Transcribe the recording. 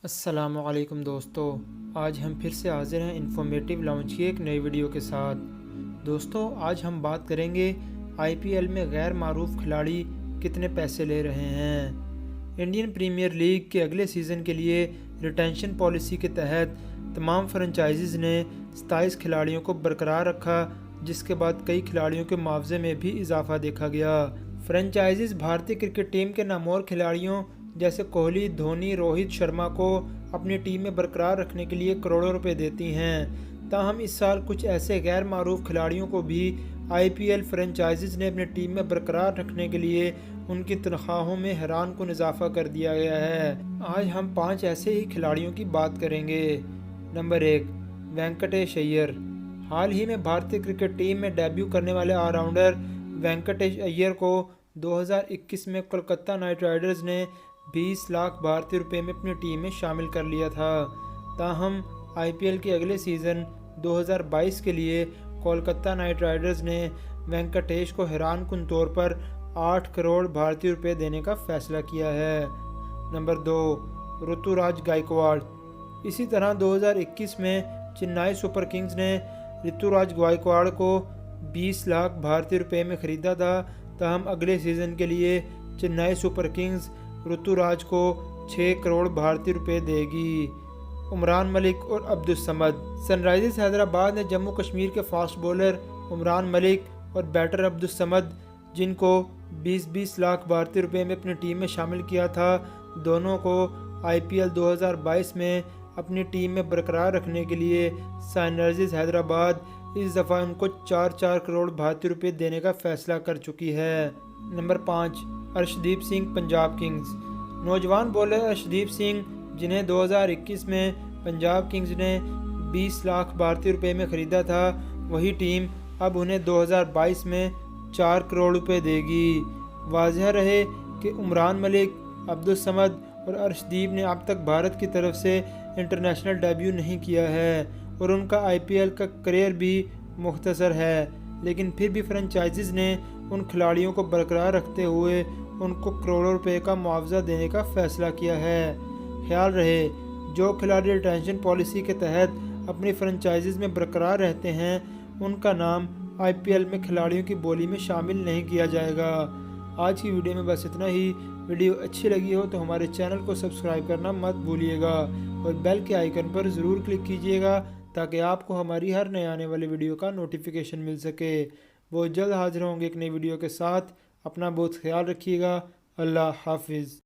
السلام علیکم دوستو، آج ہم پھر سے حاضر ہیں انفارمیٹیو لاؤنج کی ایک نئی ویڈیو کے ساتھ۔ دوستو، آج ہم بات کریں گے آئی پی ایل میں غیر معروف کھلاڑی کتنے پیسے لے رہے ہیں۔ انڈین پریمیئر لیگ کے اگلے سیزن کے لیے ریٹینشن پالیسی کے تحت تمام فرنچائزز نے 27 کھلاڑیوں کو برقرار رکھا، جس کے بعد کئی کھلاڑیوں کے معاوضے میں بھی اضافہ دیکھا گیا۔ فرنچائزز بھارتی کرکٹ ٹیم کے نامور کھلاڑیوں جیسے کوہلی، دھونی، روہت شرما کو اپنی ٹیم میں برقرار رکھنے کے لیے کروڑوں روپے دیتی ہیں۔ تاہم اس سال کچھ ایسے غیر معروف کھلاڑیوں کو بھی آئی پی ایل فرنچائزز نے اپنی ٹیم میں برقرار رکھنے کے لیے ان کی تنخواہوں میں حیران کن اضافہ کر دیا گیا ہے۔ آج ہم 5 ایسے ہی کھلاڑیوں کی بات کریں گے۔ نمبر 1، وینکٹیش ایئر۔ حال ہی میں بھارتی کرکٹ ٹیم میں ڈیبیو کرنے والے آل راؤنڈر وینکٹیش ایئر کو 2021 میں کولکتہ نائٹ رائڈرز نے 20 لاکھ بھارتی روپے میں اپنی ٹیم میں شامل کر لیا تھا۔ تاہم آئی پی ایل کے اگلے سیزن 2022 کے لیے کولکتہ نائٹ رائڈرز نے وینکٹیش کو حیران کن طور پر 8 کروڑ بھارتی روپے دینے کا فیصلہ کیا ہے۔ نمبر 2، رتوراج گائیکواڑ۔ اسی طرح 2021 میں چنئی سپر کنگز نے رتوراج گائیکواڑ کو 20 لاکھ بھارتی روپے میں خریدا تھا۔ تاہم اگلے سیزن کے لیے چنئی سپر کنگز رتوراج کو 6 کروڑ بھارتی روپے دے گی۔ عمران ملک اور عبدالصمد۔ سن رائزرز حیدرآباد نے جموں کشمیر کے فاسٹ بولر عمران ملک اور بیٹر عبدالصمد، جن کو 20 لاکھ بھارتی روپے میں اپنی ٹیم میں شامل کیا تھا، دونوں کو آئی پی ایل 2022 میں اپنی ٹیم میں برقرار رکھنے کے لیے سن رائزرز حیدرآباد اس دفعہ ان کو 4 کروڑ بھارتی روپے دینے کا فیصلہ کر چکی ہے۔ Number 5، Arshdeep Singh, Punjab Kings. نوجوان بولر ارشدیپ سنگھ، جنہیں 2021 میں پنجاب کنگز نے 20 لاکھ بھارتی روپے میں خریدا تھا، وہی ٹیم اب انہیں 2022 میں 4 کروڑ روپے دے گی۔ واضح رہے کہ عمران ملک، عبدالصمد اور ارشدیپ نے اب تک بھارت کی طرف سے انٹرنیشنل ڈیبیو نہیں کیا ہے اور ان کا آئی پی ایل کا کریئر بھی مختصر ہے، لیکن پھر بھی فرنچائزز نے ان کھلاڑیوں کو برقرار رکھتے ہوئے ان کو کروڑوں روپے کا معاوضہ دینے کا فیصلہ کیا ہے۔ خیال رہے، جو کھلاڑی ریٹینشن پالیسی کے تحت اپنی فرنچائزز میں برقرار رہتے ہیں، ان کا نام آئی پی ایل میں کھلاڑیوں کی بولی میں شامل نہیں کیا جائے گا۔ آج کی ویڈیو میں بس اتنا ہی۔ ویڈیو اچھی لگی ہو تو ہمارے چینل کو سبسکرائب کرنا مت بھولیے گا اور بیل کے آئیکن پر ضرور کلک کیجیے گا تاکہ آپ کو ہماری ہر نئے آنے والی ویڈیو کا نوٹیفیکیشن مل سکے۔ وہ جلد حاضر ہوں گے ایک نئی ویڈیو کے ساتھ۔ اپنا بہت خیال رکھیے گا۔ اللہ حافظ۔